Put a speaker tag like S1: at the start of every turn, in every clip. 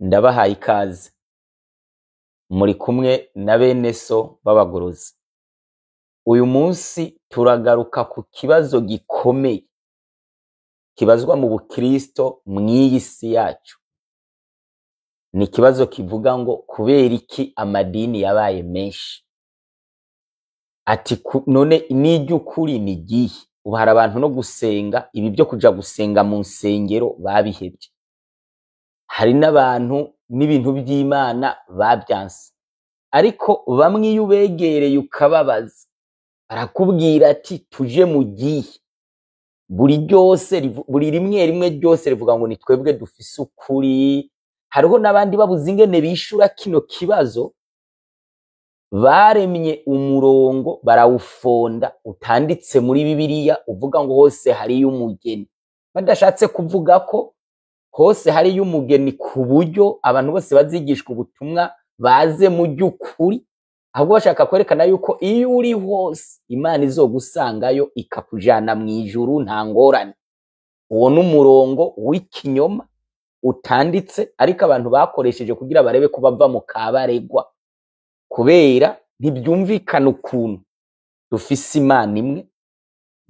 S1: Ndabahaye ikaze. Muri kumwe na bene so b'abagorozi. Uyu munsi turagaruka ku kibazo gikomeye kibazwa mu bukristo mw'iyi si yacu. Ni ikibazo kivuga ngo kubera iki amadini yabaye menshi? Ati none n'iry'ukuri ni igihe? Ubu hari abantu no gusenga, ibi byo kuja gusenga mu nsengero babihevye. Hari n'abantu n'ibintu by'Imana babyanse. Ariko bamwe iyo ubegereye ukababaza, arakubwira ati tuje mu gihe. Buri rimwe rimwe ryose rivuga ngo ni twebwe dufise ukuri. Hariho n'abandi babuze ingene bishura kino kibazo, baremye umurongo barawufonda utanditse muri Bibiliya uvuga ngo hose hariyo umugeni. Badashatse kuvuga ko hose hariyo umugeni ku buryo abantu bose bazigishwa ubutumwa baze mu ry'ukuri, ahubwo bashaka kwerekana yuko iyo uri hose Imana izogusangayo ikakujana mw'ijuru nta ngorane. Uwo n'umurongo w'ikinyoma utanditse, ariko abantu bakoresheje kugira barebe ko bava mu kabaregwa, kubera ntibyumvikana ukuntu dufise Imana imwe,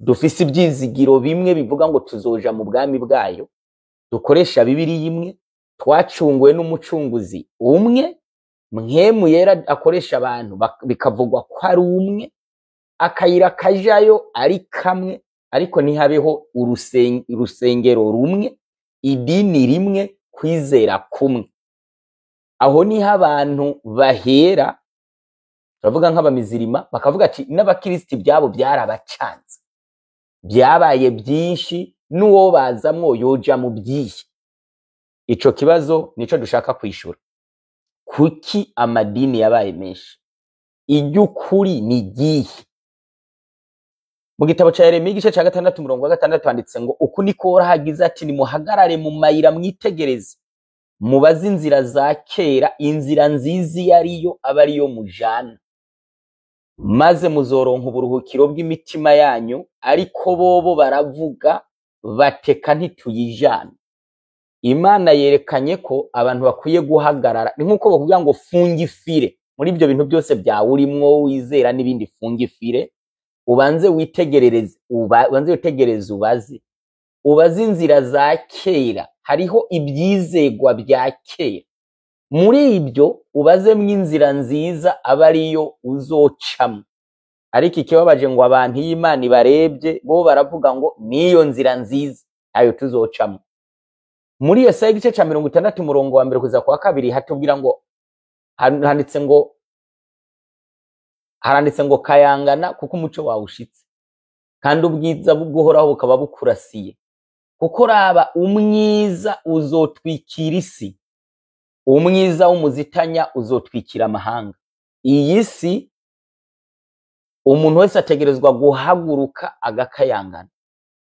S1: dufise ibyizigiro bimwe bivuga ngo tuzoja mu bwami bwayo, dukoresha Bibiliya imwe, twacunguwe n'umucunguzi umwe, Mpwemu Yera akoresha abantu bikavugwa ko ari umwe, akayira kajayo ari kamwe, ariko ntihabeho urusengero rumwe, idini rimwe, kwizera kumwe. Aho niho abantu bahera, turavuga nk'abamizirima, bakavuga ati n'abakristi byabo byarabacanze, byabaye byinshi, n'uwo bazamwo yoja mu byihe. Ico kibazo nico dushaka kwishura. Kuki amadini yabaye menshi? Iry'ukuri ni igihe? Mu gitabo ca Yeremiya igice ca 6:6 handitse ngo uku niko hagize ati nimuhagarare mu mayira mwitegereze, mubaze inzira za kera, inzira nziza iyo ariyo aba ariyo mujana, maze muzoronka uburuhukiro bw'imitima yanyu. Ariko bobo baravuga bateka ntituyijana. Imana yerekanye ko abantu bakwiye guhagarara. Ni nk'uko bavuga ngo funga ifire muri ibyo bintu byose byawe urimwo wizera n'ibindi. Funga ifire, ubanze witegerereze, ubaze inzira za kera. Hariho ibyizegwa bya kera, muri ibyo ubazemwo inzira nziza aba ariyo uzocamwo. Ariko ikibabaje ngo abantu iyo Imana ibarebye bo baravuga ngo niyo nzira nziza ayo tuzocamwo. Muri Yesaya igice ca 60 umurongo wa 1 kuza kwa 2 hatubwira ngo haranditse ngo kayangana kuko umuco wawushitse, kandi ubwiza bw'uhoraho bukaba bukurasiye. Kuko raba umwiza uzotwikira isi, umwiza w'umuzitanya uzotwikira amahanga. Iyi si umuntu wese ategerezwa guhaguruka agakayangana,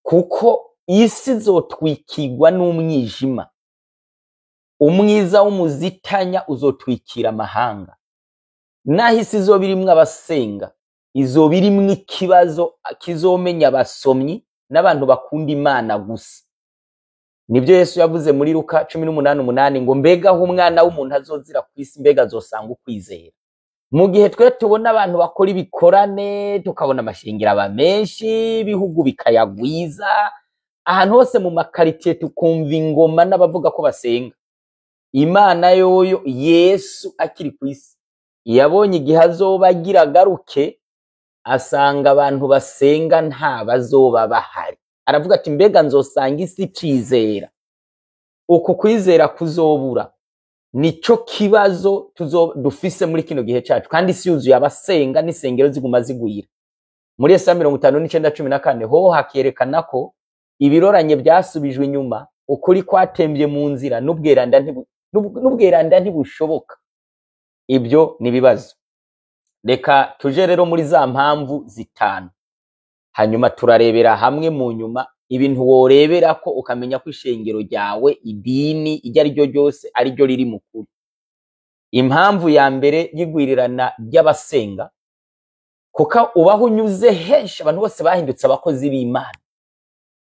S1: kuko isi izotwikirwa n'umwijima. Umwiza w'umuzitanya uzotwikira amahanga. Naho isi izoba irimwo abasenga, izoba irimwo ikibazo kizomenya abasomyi n'abantu bakunda Imana gusa. Nibyo Yesu yavuze muri Luka 18:8 ngo mbega aho umwana w'umuntu azozira ku isi, mbega azosanga ukwizera. Mu gihe twe tubona abantu bakora ibikorane, tukabona amashengero aba menshi, ibihugu bikayagwiza, ahantu hose mu makaritiye tukumva ingoma n'abavuga ko basenga, Imana yoyo Yesu akiri ku isi yabonye igihe azoba agira agaruke, asanga abantu basenga nta bazoba bahari. Aravuga ati mbega nzosanga isi cizera? Uku kwizera kuzobura nico kibazo dufise muri kino gihe cacu, kandi isi yuzuye abasenga n'isengero ziguma zigwira. Muri Yesaya 59:14 ho hakerekana ko ibiroranye byasubijwe inyuma, ukuri kwatembye mu nzira, n'ubweranda ntibushoboka. Ibyo ni bibazo. Reka tuje rero muri za mpamvu zitanu, hanyuma turarebera hamwe mu nyuma ibintu worebera ko ukamenya ko ishengero ryawe, idini iryo ari ryo ryose ari ryo riri mu kuri. Impamvu ya mbere y'igwirirana ry'abasenga, kuko ubaho unyuze henshi abantu bose bahindutse abakozi b'Imana.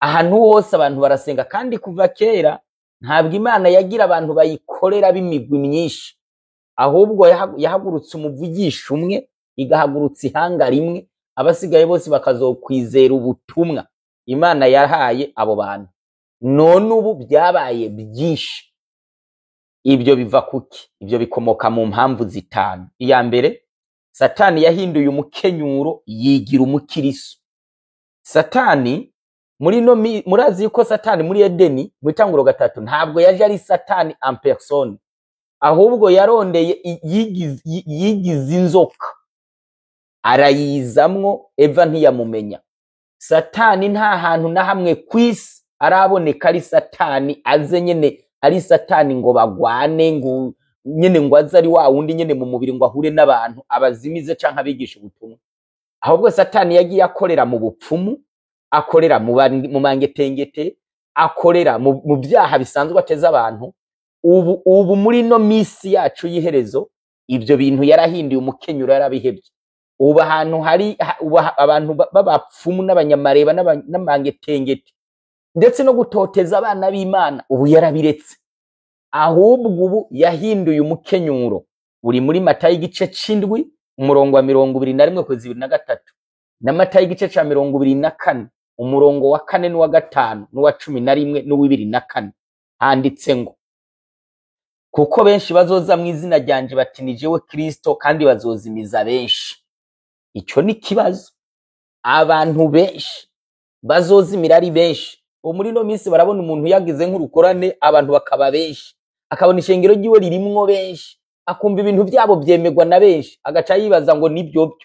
S1: Ahantu hose abantu barasenga, kandi kuva kera ntabwo Imana yagira abantu bayikorera b'imigwi myinshi, ahubwo yahagurutse umuvugisha umwe, igahagurutsa ihanga rimwe, abasigaye bose bakazokwizera ubutumwa Imana yahaye abo bantu. None ubu byabaye byinshi. Ibyo biva kuki? Ibyo bikomoka mu mpamvu zitanu. Iya mbere, Satani yahinduye umukenyuro yigira umukiriso. Satani murazi yuko Satani muri Edeni mu Itanguriro 3 ntabwo yaje ari Satani en personne, ahubwo yarondeye yigize inzoka arayizamwo, Eva ntiyamumenya. Satani nta hantu na hamwe kwisi araboneka ari Satani aze nyene ari Satani ngo bagwane ngo nyene ngo aze ari wa wundi nyene mu mubiri ngo ahure n'abantu abazimize canke abigisha ubutumwa. Ahubwo Satani yagiye akorera mu bupfumu, akorera mu mangetengete, akorera mu byaha bisanzwe ateza abantu. Ubu muri no misi yacu yiherezo ibyo bintu yarahinduye umukenyuro, yarabihebye. Ubu ahantu hari abantu babapfumu n'abanyamareba n'amangetengete ndetse no gutoteza abana b'Imana, ubu yarabiretse. Ahubwo ubu yahinduye umukenyuro. Uri muri Matayo igice c'indwi umurongo wa 21-23 na Matayo igice ca 24 umurongo wa 4 n'uwa 5 n'uwa 11 n'uwa 24 handitse ngo, kuko benshi bazoza mu izina ryanje bati ni jewe Kristo, kandi bazozimiza benshi. Ico ni kibazo. Abantu benshi bazozimira ari benshi. Muri no minsi barabona umuntu yagize nk'urukorane, abantu bakaba benshi, akabona ishengero ryiwe ririmwo benshi, akumva ibintu byabo byemegwa na benshi, agaca yibaza ngo nibyo byo.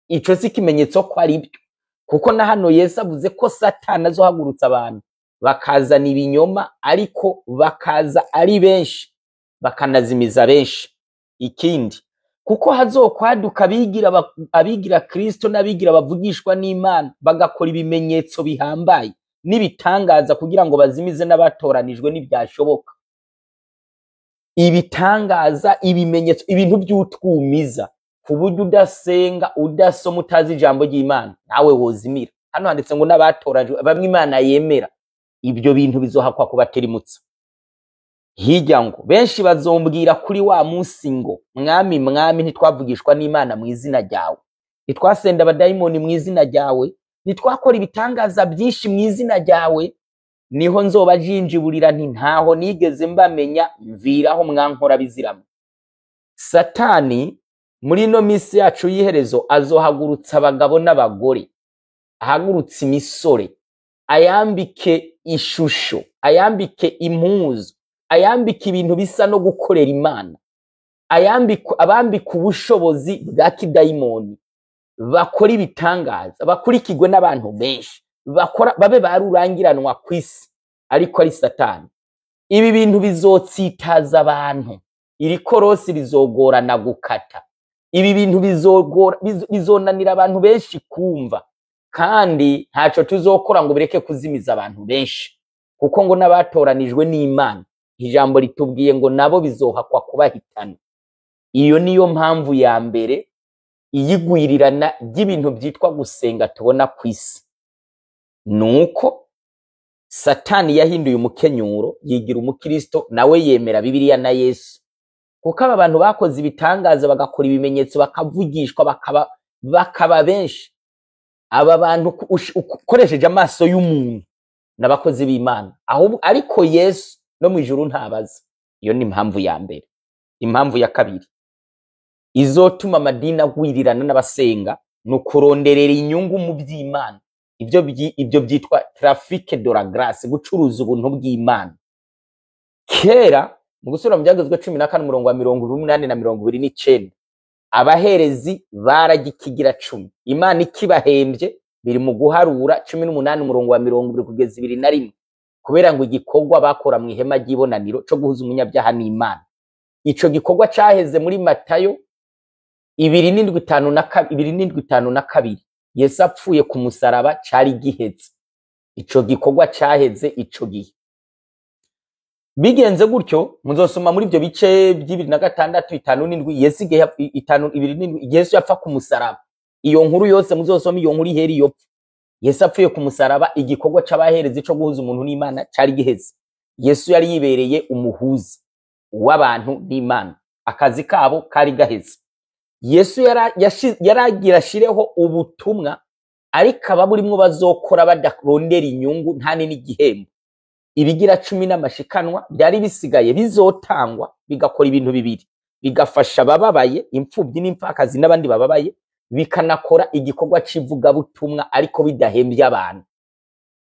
S1: Ico si kimenyetso ko ari byo, kuko na hano Yesu avuze ko Satani azohagurutsa abantu bakazana ibinyoma, ariko bakaza ari benshi bakanazimiza benshi. Ikindi, kuko hazokwaduka abigira Kristo n'abigira bavugishwa n'Imana, bagakora ibimenyetso bihambaye n'ibitangaza kugira ngo bazimize n'abatoranijwe n'ibyashoboka. Ibitangaza, ibimenyetso, ibintu by'utwumiza, ku buryo udasenga, udasoma, utazi ijambo ry'Imana nawe wozimira. Hano handitse ngo n'abatoranijwe bamwe Imana yemera. Ibyo bintu bizohakwa kubaterimutsa. Hirya ngo benshi bazombwira kuri wa munsi ngo, mwami mwami, ntitwavugishwa n'Imana mu izina ryawe, ntitwasenda abadayimoni mu izina ryawe, ntitwakora ibitangaza byinshi mu izina ryawe. Niho nzobajinjiburira nti ntaho nigeze mbamenya, mviraho mwankora biziramo. Satani muri no misi yacu yiherezo azohagurutsa abagabo n'abagore, ahagurutsa imisore, ayambike ishusho, ayambike impuzu, ayambike ibintu bisa no gukorera Imana, abambike ubushobozi bwa kidayimoni, bakora ibitangaza, bakurikirwe n'abantu benshi, babe barurangiranwa kwisi, ariko ari Satani. Ibi bintu bizotsitaza abantu, iri korosi rizogorana gukata. Ibi bintu bizonanira abantu benshi kumva, kandi ntaco tuzokora ngo bireke kuzimiza abantu benshi, kuko ngo n'abatoranijwe n'Imana ijambo ritubwiye ngo nabo bizohakwa kubahitana. Iyo niyo mpamvu ya mbere iyigwirirana ry'ibintu byitwa gusenga tubona kwisi. Nuko Satani yahinduye umukenyuro yigira umukristo, nawe yemera Bibiliya na Yesu. Kuko aba bantu bakoze ibitangaza, bagakora ibimenyetso, bakavugishwa, bakaba benshi. Aba bantu ukoresheje amaso y'umuntu n'abakozi b'Imana, ahubwo ariko Yesu no mu ijuru ntabaza. Iyo ni impamvu ya mbere. Impamvu ya kabiri izotuma amadini agwirirana n'abasenga, nukuronderera inyungu mu by'Imana. Ibyo byitwa trafic de la grâce, gucuruza ubuntu bw'Imana. Kera mu gusura mu byagezwe 14 umurongo wa 180 na 29, abaherezi baragikigira 10, Imana ikibahembye biri mu guharura 18 umurongo wa 20 kugeza 21, kubera ngo igikorwa bakora mu ihema ry'ibonaniro cyo guhuza umunyabyaha n'Imana. Ico gikorwa caheze muri Matayo 2:52 Yesu apfuye ku musaraba cari gihetse. Ico gikorwa caheze ico gihe. Bigenze gutyo muzosoma muri ibyo bice by'26 57 Yesu igihe 5:27 Yesu yapfa ku musaraba. Iyo nkuru yose muzosoma, iyo nkuru iheri yo Yesu apfuye ku musaraba, igikorwa c'abaherezi cyo guhuza umuntu n'Imana cari giheze. Yesu yari yibereye umuhuza w'abantu n'Imana, akazi kabo kari gaheze. Yesu yaragira ashireho ubutumwa, ariko ababurimwo bazokora badarondera inyungu nta n'igihembo. Ibigira 10 n'amashikanwa byari bisigaye bizotangwa bigakora ibintu bibiri: bigafasha abababaye, imfubyi n'impfakazi n'abandi bababaye, bikanakora igikorwa civuga butumwa ariko bidahembye abantu.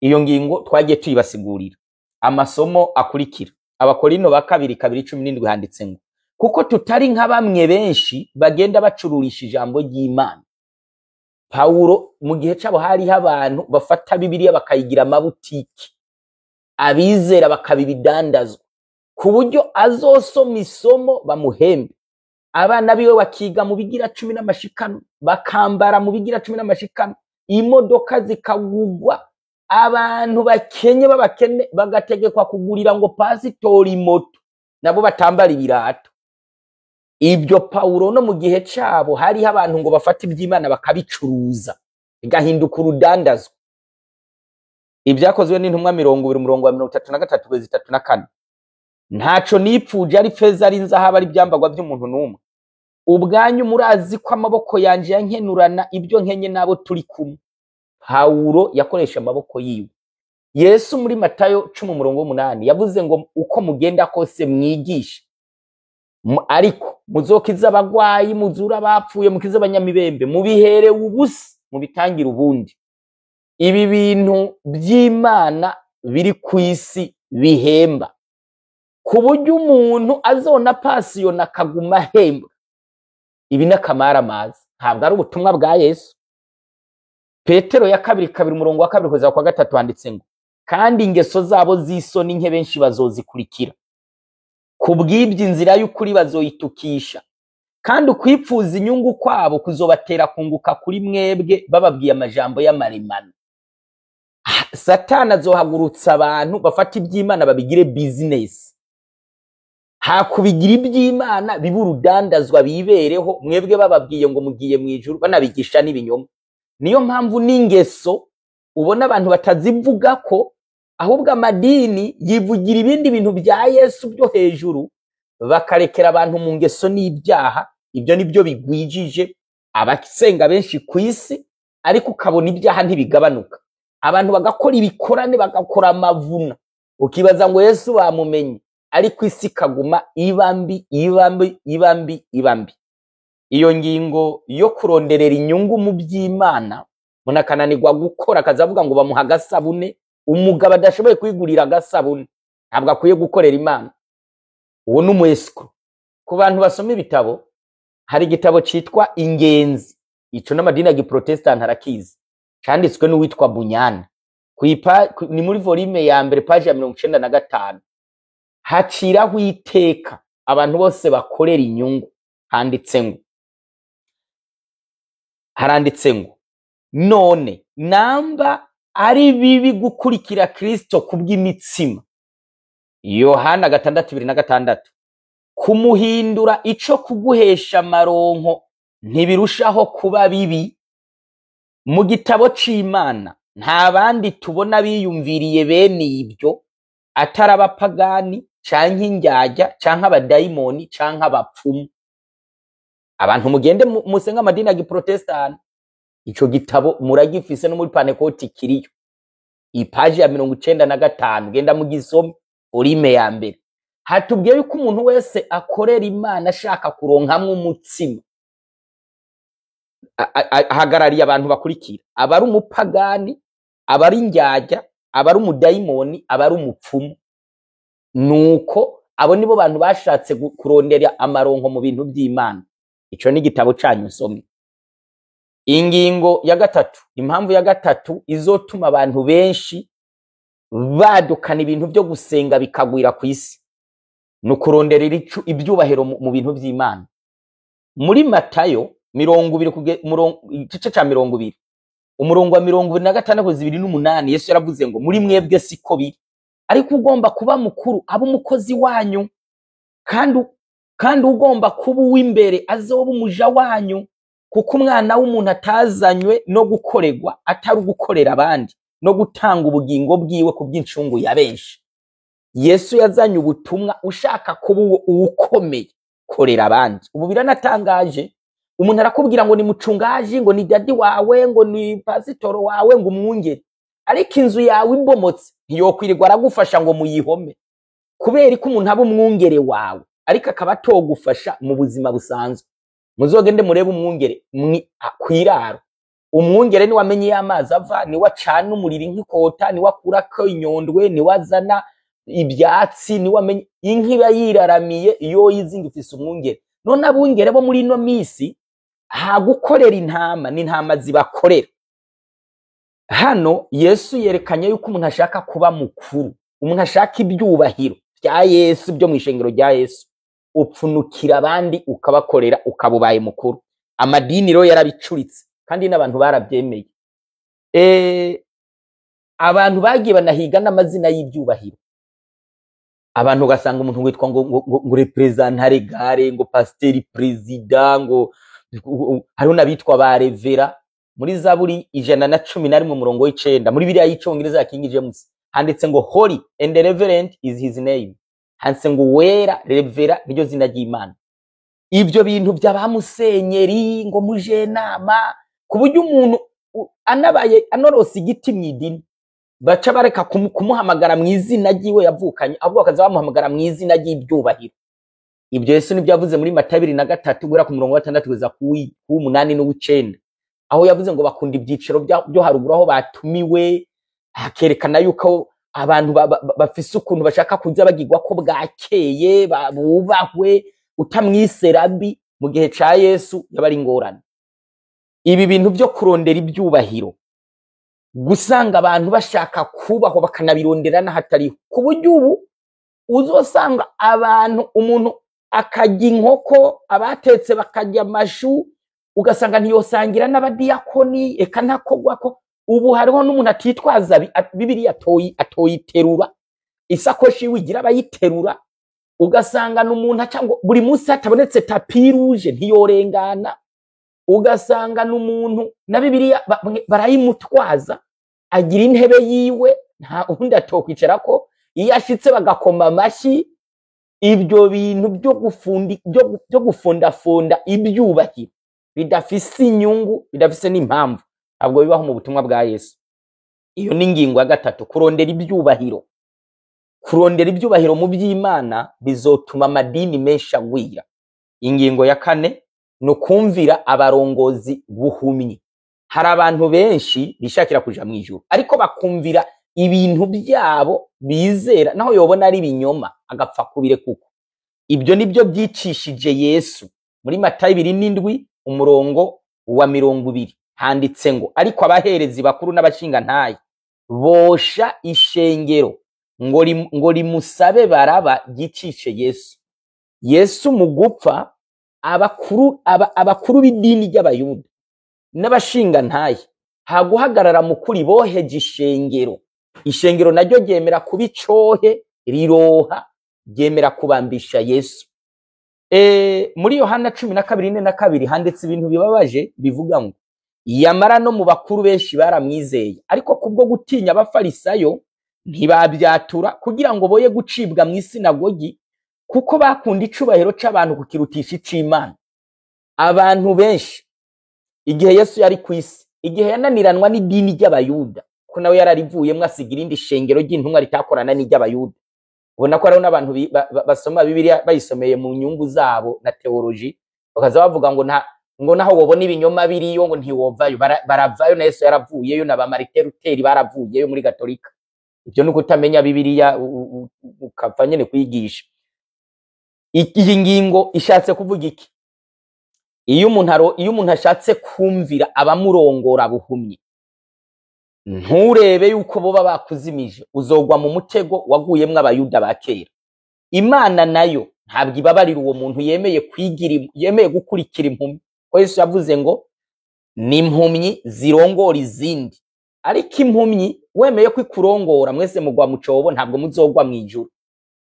S1: Iyo ngingo twagiye tuyibasigurira. Amasomo akurikira: Abakorinto ba 2:17 handitse ngo, kuko tutari nka bamwe benshi bagenda bacururisha ijambo ry'Imana. Paulo mu gihe cabo hariho abantu bafata Bibiliya bakayigira amabutiki, abizera bakabibidandazwa, ku buryo azosoma isomo bamuhembe. Abana biwe bakiga mu bigira 10 n'amashikano, bakambara mu bigira 10 n'amashikano, imodoka zikagugwa, abantu bakenye babakene bagategekwa kugurira ngo pasitori moto, nabo batambara ibirato. Ibyo Paulo no mu gihe cabo hariho abantu ngo bafata iby'Imana bakabicuruza, bigahinduka urudandazwa. Ibyakozwe n'intumwa 20:33-34. Ntaco nipfuje ari feza ari nzahaba ari byambagwa by'umuntu numwe. Ubwanyu murazi ko amaboko yanje yankenurana ibyo nkenye nabo turi kumwe. Paulo yakoresha amaboko yiwe. Yesu muri Matayo 10:8 yavuze ngo uko mugenda kose mwigisha, ariko muzokiza abagwayi, muzura abapfuye, mukiza abanyamibembe, mubihere ubusa, mubitangira ubundi. Ibi bintu by'Imana biri kwisi bihemba, ku buryo umuntu azona pasiyona akaguma hemba. Ibi n'akamara amazi, ntabwo ari ubutumwa bwa Yesu. Petero ya 2:2-3 handitse ngo, kandi ingeso zabo z'isoni nke benshi bazozikurikira. Kubw'ibyo inzira y'ukuri bazoyitukisha, kandi ukwipfuza inyungu kwabo kuzobatera kunguka kuri mwebwe bababwiye amajambo y'amaremano. Satani azohagurutsa abantu bafata iby'Imana babigire business, hakubigira iby'Imana biba urudandazwa bibereho, mwebwe bababwiye ngo mugiye mu ijuru, banabigisha n'ibinyoma. Niyo mpamvu n'ingeso ubona abantu batazivuga ko, ahubwo amadini yivugira ibindi bintu bya Yesu byo hejuru, bakarekera abantu mu ngeso n'ibyaha. Ibyo nibyo bigwijije abasenga benshi ku isi, ariko ukabona ibyaha ntibigabanuka. Abantu bagakora ibikorane, bagakora amavuna, ukibaza ngo Yesu bamumenye, ariko isi kaguma ibambi. Iyo ngingo yo kuronderera inyungu mu by'Imana, munakananirwa gukora, akazavuga ngo bamuha agasabune. Umugabo adashoboye kwigurira agasabune ntabwo akwiye gukorera Imana. Uwo n'umwesiko. Ku bantu basoma ibitabo, hari igitabo citwa Ingenzi, ico n'amadini ya Giprotestant arakizi, canditswe n'uwitwa Bunyana. Ni muri volume ya mbere page ya 95. Haciraho iteka abantu bose bakorera inyungu. Haranditse ngo, none namba ari bibi gukurikira Kristo kubw'imitsima. Yohana 6:2-6. Kumuhindura ico kuguhesha amaronko ntibirushaho kuba bibi. Mu gitabo c'Imana nta bandi tubona biyumviriye bene ibyo atari abapagani canke indyarya canke abadayimoni canke abapfumu. Abantu mugende musenga amadini ya Giprotestant, ico gitabo muragifise no muri Pentecote kiriyo, ipaji ya 95. Genda mugisome volume ya mbere. Hatubwiye yuko umuntu wese akorera Imana ashaka kuronkamwe umutsima, hagarariye abantu bakurikira: abari umupagani, abari indyarya, abari umudayimoni, abari umupfumu. Nuko abo nibo bantu bashatse kurondera amaronko mu bintu by'Imana. Ico ni gitabo canyu nsomye. Ingingo ya 3, impamvu ya 3 izotuma abantu benshi badukana ibintu byo gusenga bikagwira ku isi, no kuronderera ibyubahiro mu bintu by'Imana. Muri Matayo 20:20, umurongo wa 26-28, Yesu yaravuze ngo, muri mwebwe siko biri, ariko ugomba kuba mukuru aba umukozi wanyu, kandi ugomba kuba uw'imbere azoba umuja wanyu, kuko umwana w'umuntu atazanywe no gukoregwa atari ugukorera abandi, no gutanga ubugingo bwiwe ku bw'incungu ya benshi. Yesu yazanye ubutumwa ushaka kuba uwukomeye korera abandi. Ubu biranatangaje, umuntu arakubwira ngo ni mucungaji, ngo ni dadi wawe, ngo ni pasitoro wawe, ngo umwungere, ariko inzu yawe ibomotse ntiyokwirirwa aragufasha ngo muyihome, kubera ko umuntu aba umwungere wawe ariko akaba atogufasha mu buzima busanzwe. Muzogende murebe umwungere kwiraro, umwungere ni wamenye y'amazi ava, ni wacana umuriro nk'ikota, ni wakurako inyondwe, ni wazana ibyatsi, ni wamenye inkiba yiraramiye iyo yizinga ifise umwungere. None abungere bo muri no misi hagukorera intama, ni intama zibakorera. Hano Yesu yerekanye yuko umuntu ashaka kuba mukuru, umuntu ashaka ibyubahiro bya Yesu byo mwishengero rya Yesu, upfunukira abandi ukabakorera ukabubaye mukuru. Amadini rero yarabicuritse kandi n'abantu barabyemeye. Abantu bagiye banahiga n'amazina y'ibyubahiro. Abantu gasanga umuntu witwa ngo representare gare, ngo pasiteri president, ngo hariho nabitwa ba revera. Muri Zaburi 111:9 muri Bibiliya y'Icongereza ya King James handitse ngo holy and reverend is his name, handitse ngo wera revera niryo zina ry'Imana. Ibyo bintu by'abamusenyeri ngo muje nama, kuburyo umuntu anabaye anorose igiti mwidini baca bareka kumuhamagara mu izina ryiwe yavukanye, ahubwo bakaza bamuhamagara mu izina ry'ibyubahiro. Ibyo Yesu nibyo yavuze muri Matayo 2:3 guhera ku 6 kugeza ku 8 n'u9, aho yavuze ngo bakunda ibyiciro byo haruguru aho batumiwe, hakerekana yuko abantu bafise ukuntu bashaka kuza bagirwa ko bwakeye bubahwe, utamwiserabi. Mu gihe ca Yesu yabari ingorane. Ibi bintu byo kurondera ibyubahiro, gusanga abantu bashaka kubaho bakanabirondera n'ahatari, ku buryo ubu uzosanga abantu umuntu akajya inkoko, abatetse bakajya amashu, ugasanga ntiyosangira n'abadiyakoni, eka ntakogwa ko. Ubu hariho n'umuntu atitwaza Bibiliya atoyiterura, isakoshi wigira abayiterura, ugasanga n'umuntu cyangwa buri munsi hatabonetse tapi rouge ntiyorengana, ugasanga n'umuntu na Bibiliya barayimutwaza, agira intebe yiwe nta undi atokwicara ko, iyo ashitse bagakoma amashi. Ibyo bintu byo gufondafonda ibyubahiro bidafise inyungu, bidafise n'impamvu, ntabwo bibaho mu butumwa bwa Yesu. Iyo ni ingingo ya gatatu, kurondera ibyubahiro. Kurondera ibyubahiro mu by'Imana bizotuma amadini menshi agwira. Ingingo ya kane no kumvira abarongozi buhumyi. Hari abantu benshi bishakira kuja mu ijuru ariko bakumvira ibintu byabo bizera, naho yobona ari binyoma agapfa kubire kuko. Ibyo nibyo byicishije Yesu. Muri Matayo 2:20 handitse ngo ariko abaherezi bakuru n'abashinga ntaye bosha ishengero ngo rimusabe Baraba gicishe Yesu. Yesu mu gupfa abakuru b'idini ry'Abayuda n'abashinga ntaye haguhagarara mu kuri boheje ishengero. Ishengero naryo ryemera kubicohe riroha, ryemera kubambisha Yesu. Muri Yohana 12:4 handitse ibintu bibabaje bivuga ngo yamara no mu bakuru benshi baramwizeye, ariko kubwo gutinya abafarisayo ntibabyatura kugira ngo boye gucibwa mu isinagogi, kuko bakunda icubahiro c'abantu kukirutisha ic'Imana. Abantu benshi igihe Yesu yari ku isi, igihe yananiranwa n'idini ry'Abayuda, ko nawe yararivuyemwe asigira indi shengero ry'intumwa ritakorana n'iry'Abayuda. Ubona ko hariho n'abantu basoma Bibiliya bayisomeye mu nyungu zabo na teoloji, bakaza bavuga ngo naho wobona ibinyoma biriyo ngo ntiwovayo. Baravayo, na Yesu yaravuyeyo, na ba Martin Luther baravuyeyo muri Gatolika. Ibyo nuko utamenya Bibiliya ukapfa nyene kwigisha. Iyi ngingo ishatse kuvuga iki? Iyo umuntu ashatse kumvira abamurongora buhumye, nturebe yuko boba bakuzimije, uzogwa mu mutego waguyemwe Abayuda ba kera. Imana nayo ntabwo ibabarira uwo muntu yemeye gukurikira impumyi, ko Yesu yavuze ngo ni impumyi zirongora izindi. Ariko impumyi wemeye ko ikurongora, mwese mugwa mu cobo, ntabwo muzogwa mu ijuru.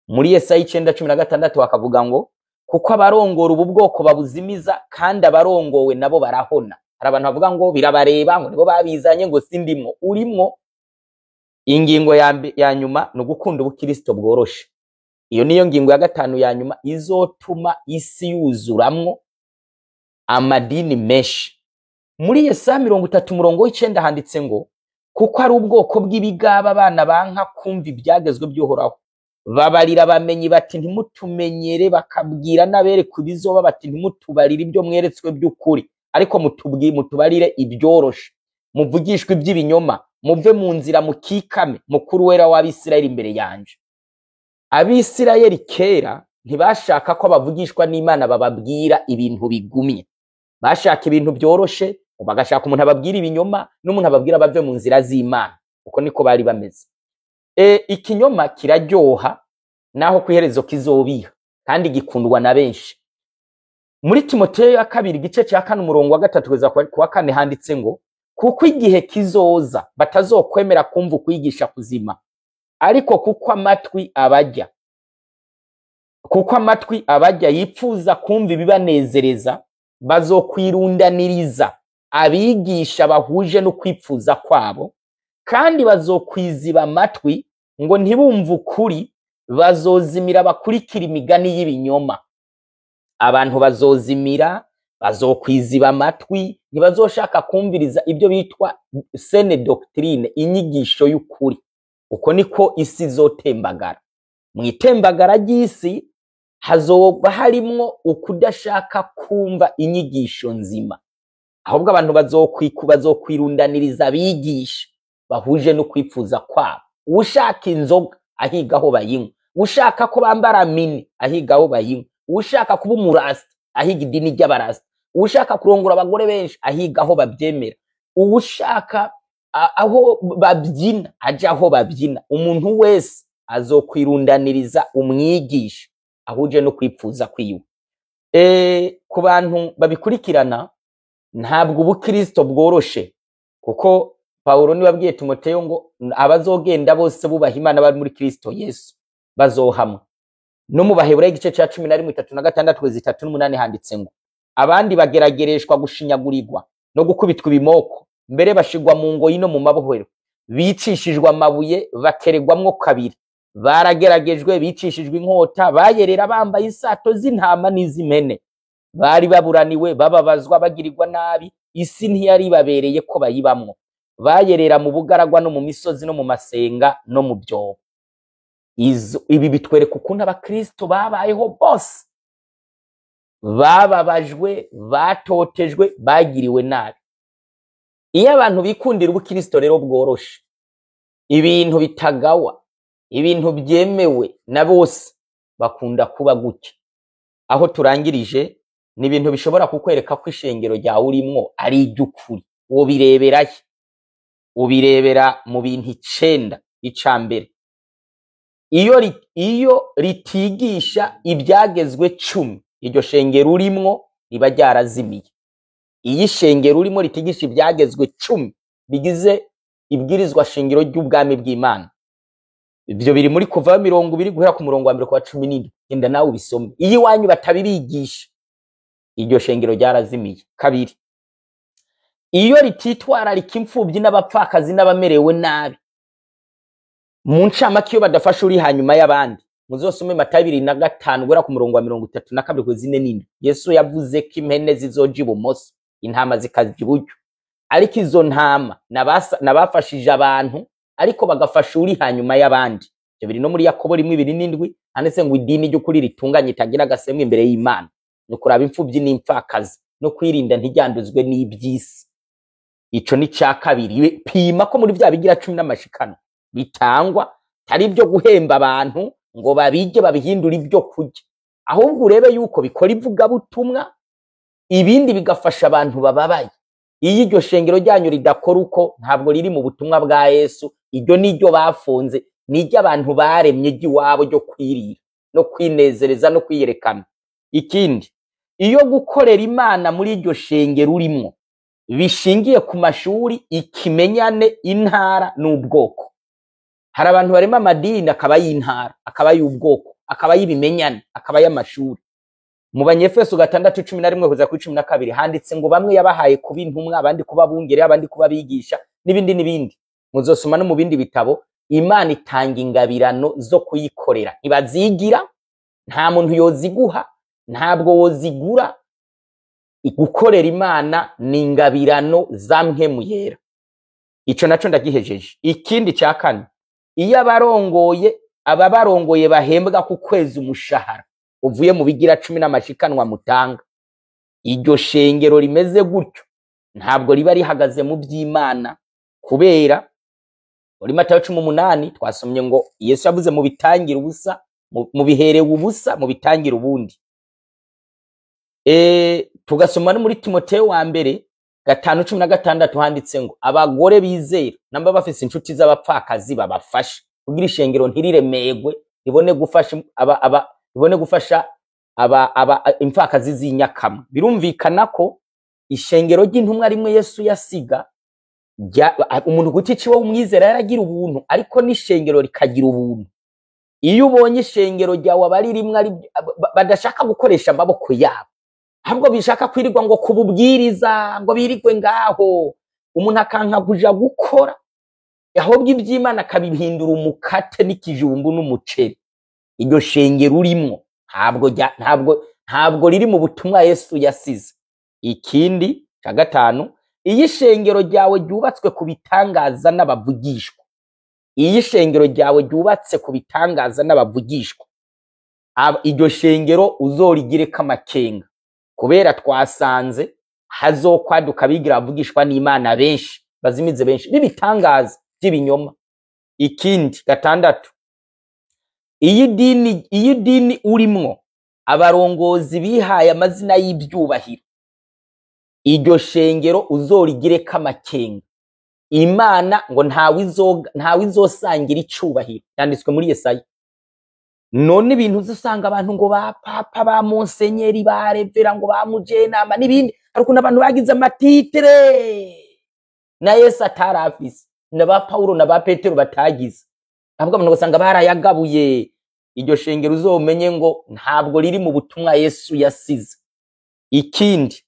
S1: Muri Yesaya 9:16 bakavuga ngo kuko abarongora ubu bwoko babuzimiza, kandi abarongowe nabo barahona. Hari abantu bavuga ngo birabareba, ngo nibo babizanye, ngo sindimwo. Urimwo. ingingo ya nyuma ni ugukunda ubukristo bworoshe. Iyo niyo ngingo ya gatanu ya nyuma izotuma isi yuzuramwo amadini menshi. Muri Yesaya 30:9 handitse ngo kuko ari ubwoko bw'ibigaba abana banka kumva ibyagezwe by'Uhoraho, babarira bamenyi bati ntimutumenyere, bakabwira n'abere kubizoba bati ntimutubarire ibyo mweretswe by'ukuri, ariko mutubarire ibyoroshe, muvugishwe iby'ibinyoma, muve mu nzira mukikame, mukuru wera w'Abisirayeli imbere yanje. Abisirayeli kera ntibashaka ko bavugishwa n'Imana bababwira ibintu bigumye, bashaka ibintu byoroshe, bagashaka umuntu ababwira ibinyoma n'umuntu ababwira bave mu nzira z'Imana. Uko niko bari bameze. Ikinyoma kiraryoha naho kwiherezo kizobiha kandi gikundwa na benshi. Muri Timoteyo ya 2 igice cya 4 umurongo wa 3 kugeza ku wa 4 handitse ngo kuko igihe kizoza batazokwemera kumva kwigisha kuzima, ariko kuko amatwi abajya yipfuza kumva ibibanezereza, bazokwirundaniriza abigisha bahuje no kwipfuza kwabo, kandi bazokwiziba amatwi ngo ntibumve ukuri, bazozimira bakurikira imigani y'ibinyoma. Abantu bazozimira, bazokwiziba amatwi, ntibazoshaka kumviriza ibyo bitwa sene doctrine, inyigisho y'ukuri. Uko niko isi izotembagara. Mu itembagara ry'isi hazoba harimwo ukudashaka kumva inyigisho nzima, ahubwo abantu bazokwirundaniriza abigisha bahuje no kwipfuza kwabo. Ushaka inzoga ahiga aho bayinywa, ushaka ko bambara mini ahiga aho bayinywa, ushaka kuba umurasta ahiga idini ry'abarasta, ushaka kurongora abagore benshi ahiga aho babyemera, ushaka aho babyina aje aho babyina. Umuntu wese azokwirundaniriza umwigisha ahuje no kwipfuza kwiwe. Ku bantu babikurikirana ntabwo ubukristo bworoshe, kuko Paulo niwe abwiye Timoteyo ngo abazogenda bose bubaha Imana bari muri Kristo Yesu bazohamwa. No mu Baheburayo igice cya 11:36-38 handitse ngo abandi bageragereshwa gushinyagurirwa no gukubitwa ibimoko, mbere bashigwa mu ngoyi no mu mabohero, bicishijwe amabuye bakeregwamwo kabiri, barageragejwe bicishijwe inkota, bayerera bambaye isato z'intama n'iz'imene, bari baburaniwe bababazwa bagirirwa nabi, isi ntiyari babereye ko bayibamwo, bayerera mu bugaragwa no mu misozi no mu masenga no mu byobo. Ibi bitwereka ukuntu abakristo babayeho bose, bababajwe, batotejwe, bagiriwe nabi. Iyo abantu bikundira ubukristo rero bworoshe, ibintu bitagawa, ibintu byemewe na bose, bakunda kuba gutya. Aho turangirije ni ibintu bishobora kukwereka ko ishengero ryawe urimwo ari iry'ukuri. Ubirebera mu bintu 9. Icambere, iyo ritigisha ibyagezwe 10, iryo shengero urimwo riba ryarazimiye. Iyi shengero urimo ritigisha ibyagezwe 10 bigize ibwirizwa shingiro ry'ubwami bw'Imana, ibyo biri muri Kuva 20 guhera ku murongo wa 1 kwa 17. Genda nawe ubisome. Iyo wanyu batabibigisha, iryo shengero ryarazimiye. Kabiri, iyo rititwararika imfubyi n'abapfakazi n'abamerewe nabi, mu ncamake iyo badafasha uri hanyuma y'abandi. Muzosome Matayo 2:5 guhera ku murongo wa 32 kugeza 4. Yesu yavuze ko impene zizoja ibumoso, intama zikaja iburyo, ariko izo ntama nabafashije abantu, ariko bagafasha uri hanyuma y'abandi. Ibyo biri no muri Yakobo 1:7 handitse ngo idini ry'ukuri ritunganye itagira agasemwe imbere y'Imana no kuraba imfubyi n'impfakazi no kwirinda ntiryanduzwe n'ibyisi. Ico ni cya kabiri. Pima ko muri bya bigira 10 n'amashikano bitangwa tari byo guhemba abantu ngo babije babihindura ibyo kurya, ahubwo urebe yuko bikora ivuga butumwa, ibindi bigafasha abantu bababaye. Iyo iryo shengero ryanyu ridakora uko, ntabwo riri mu butumwa bwa Yesu. Iryo niryo bafunze, niryo abantu baremye iwabo ryo kwirira no kwinezereza no kwiyerekana. Ikindi, iyo gukorera Imana muri iryo shengero urimo bishingiye ku mashuri, ikimenyane, intara n'ubwoko. Hari abantu barema amadini akaba y'intara, akaba y'ubwoko, akaba y'ibimenyane, akaba y'amashuri. Mu Banyefeso 6:11 kugeza ku 12 handitse ngo bamwe yabahaye kuba intumwa, abandi kuba bungere, abandi kuba bigisha, n'ibindi n'ibindi. Muzosoma no mu bindi bitabo Imana itanga ingabirano zo kuyikorera, ntibazigira, nta muntu yoziguha, ntabwo wozigura. Gukorera Imana ni ingabirano za mpwemu yera. Ico naco ndagihejeje. Ikindi ca kane, iyo aba barongoye bahembwa ku kwezi umushahara uvuye mu bigira 10 n'amashikanwa mutanga, iryo shengero rimeze gutyo ntabwo riba rihagaze mu by'Imana, kubera muri Matayo 18 twasomye ngo Yesu yavuze mu bitangira ubusa, mu biherewe ubusa, mu bitangira ubundi. Tugasoma no muri Timoteyo wa mbere 5:16 handitse ngo abagore bizera namba bafise inshuti z'abapfakazi babafasha kugira ishengero ntiriremegwe, ribone gufasha impfakazi z'inyakama. Birumvikana ko ishengero ry'intumwa rimwe Yesu yasiga umuntu guti ciwe umwizera yaragira ubuntu, ariko n'ishengero rikagira ubuntu. Iyo ubonye ishengero ryawe abari rimwe badashaka gukoresha amaboko yabo, ahubwo bishaka kwirirwa ngo kububwiriza ngo birigwe ngaho, umuntu akanka kuja gukora, ahubwo iby'Imana akabihindura umukate n'ikijumbu n'umuceri, iryo shengero urimo ntabwo riri mu butumwa Yesu yasize. Ikindi ca gatanu, iyo ishengero ryawe ryubatswe ku bitangaza n'abavugishwa, iyo ishengero ryawe ryubatse ku bitangaza n'abavugishwa, iryo shengero uzorigireko amakenga, kubera twasanze hazokwaduka bigira bavugishwa n'Imana benshi, bazimize benshi bibitangaza by'ibinyoma. Ikindi gatandatu, iyo idini urimwo abarongozi bihaye amazina y'ibyubahiro, iryo shengero uzorigireko amakenga. Imana ngo ntawe izosangira icubahiro, yanditswe muri Yesaya. None ibintu uzusanga abantu ngo ba papa, ba monsenyeri, ba revera, ngo ba mujenama n'ibindi, ariko n'abantu bagize amatitre na Yesu atarafise, na ba Paulo na ba Petero batagize, ahubwo abantu basanga barayagabuye. Iryo shengero uzomenye ngo ntabwo riri mu butumwa Yesu yasize. Ikindi,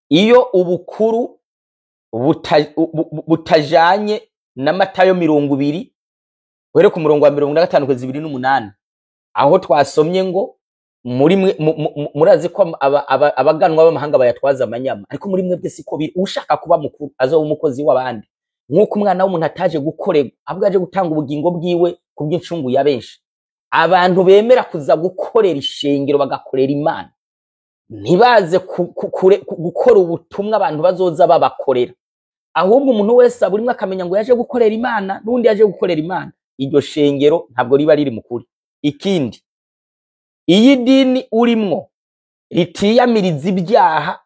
S1: iyo ubukuru butajanye na Matayo 20 were ku murongo wa 55:28, aho twasomye ngo murazi ko abaganwa b'amahanga bayatwaza amanyama, ariko muri mwebwe siko biri. Ushaka kuba mukuru azoba umukozi w'abandi, nk'uko umwana w'umuntu ataje gukorerwa, ahubwo aje gutanga ubugingo bwiwe kubw'incungu ya benshi. Abantu bemera kuza gukorera ishengero bagakorera Imana, ntibaze gukora ubutumwa abantu bazoza babakorera, ahubwo umuntu wese aburimwe akamenya ngo yaje gukorera Imana n'undi yaje gukorera Imana, iryo shengero ntabwo riba riri mukuri. Ikindi, iyi dini urimwo ritiyamiriza ibyaha,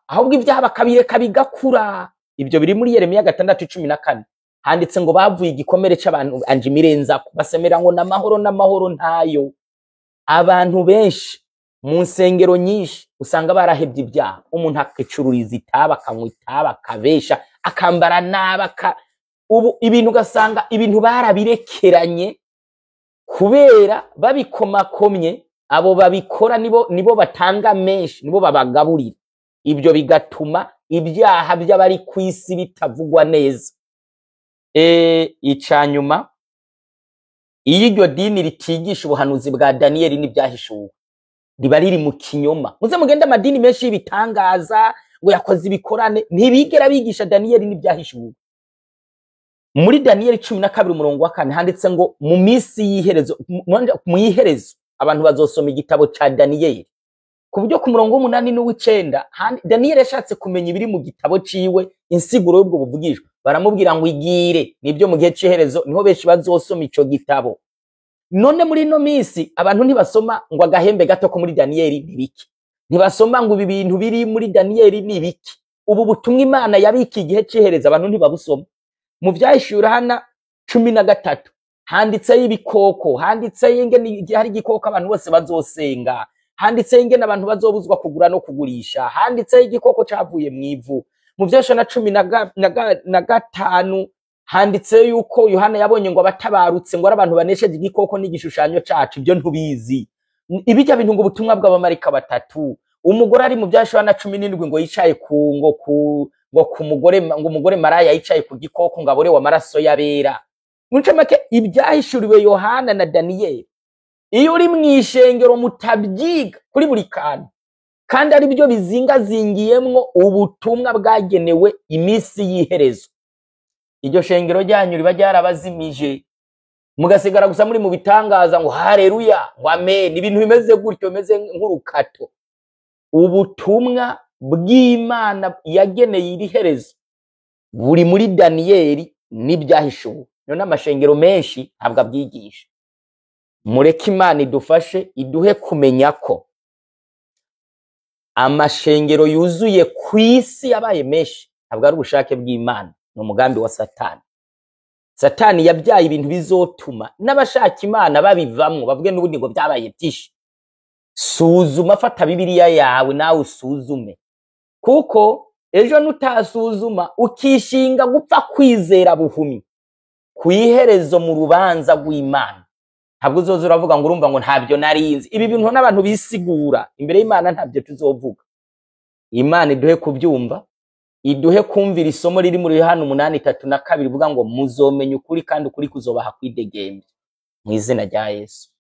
S1: ahubwo ibyaha bakabireka bigakura. Ibyo biri muri Yeremiya 6:14 handitse ngo bavuye igikomere c'abantu anje mirenzako, basemera ngo n'amahoro ntayo. Abantu benshi mu nsengero nyinshi usanga barahebye ibyaha, umuntu akicururiza itaba, akanywa itaba, akabesha, akambara naba, ubu ibintu ugasanga ibintu barabirekeranye, kubera babikomakomye. Abo babikora nibo batanga menshi, nibo babagaburira. Ibyo bigatuma ibyaha by'abari ku isi bitavugwa neza. Icanyuma, iyo iryo dini ritigisha ubuhanuzi bwa Daniyeli n'ibyahishuwe, riba riri mu kinyoma. Muze mugende amadini menshi y'ibitangaza ngo yakoze ibikorane, ntibigera bigisha Daniyeli n'ibyahishuwe. Muri Daniyeli 12:4 handitse ngo mu minsi y'iherezo, mu iherezo abantu bazosoma igitabo ca Daniyeli. Ku buryo ku murongo w'umunani n'uw'icenda Daniyeli yashatse kumenya ibiri mu gitabo ciwe, insiguro y'ubwo buvugishwa, baramubwira ngo igire, nibyo mu gihe c'iherezo niho benshi bazosoma ico gitabo. None muri no minsi abantu ntibasoma ngo agahembe gato ko muri Daniyeli nibiki, ntibasoma ngo ibi bintu biri muri Daniyeli nibiki. Ubu butumwa Imana yabiki igihe c'iherezo abantu ntibabusoma. Mu vyahishura hana 13 handitse y'ibikoko, handitse y'ingene hari igikoko abantu bose bazosenga, handitse y'ingene abantu bazobuzwa kugura no kugurisha, handitse y'igikoko cavuye mwivu. Mu vyashana 15 handitse yuko Yohana yabonye ngo abatabarutse ngo ari abantu banesheje igikoko n'igishushanyo cacu. Ibyo ntubizi. Ibijya bintu ngo ubutumwa bw'abamarika batatu, umugore ari mu vyashana 17 ngo yicaye ngo ku mugore ngo umugore maraya yicaye ku gikoko ngo abore w'amaraso y'abera. Munce make ibyahishuriwe Yohana na Daniyeli, iyo uri mw'ishengero mutabyiga kuri buri kantu, kandi ari byo bizingazingiyemwo ubutumwa bwagenewe iminsi y'iherezo, iryo shengero ryanyu riba ryarabazimije, mugasigara gusa muri mu bitangaza ngo haleluya ngo amen, ibintu bimeze gutyo, bimeze nk'urukato. Ubutumwa bw'Imana yageneye iri herezo buri muri Daniyeli n'ibyahishuwe. None amashengero menshi ntabwo abyigisha. Mureke Imana idufashe, iduhe kumenya ko amashengero yuzuye ku isi yabaye menshi ntabwo ari ubushake bw'Imana, ni umugambi wa Satani. Satani yabyaye ibintu bizotuma n'abashaka Imana babivamwo, bavuge n'ubundi ngo byabaye byinshi. Suzuma, fata Bibiliya yawe nawe usuzume, kuko ejo nutasuzuma ukishinga gupfa kwizera buhumi kwiherezo mu rubanza rw'Imana, ntabwo uzoza uravuga ngo urumva ngo ntabyo narinzi. Ibi bintu n'abantu bisigura imbere y'Imana ntabyo tuzovuga. Imana iduhe kubyumva, iduhe kumvira isomo riri muri Yohana 8:32 ivuga ngo muzomenya ukuri kandi ukuri kuzobaha kwidegembya, mu izina rya Yesu.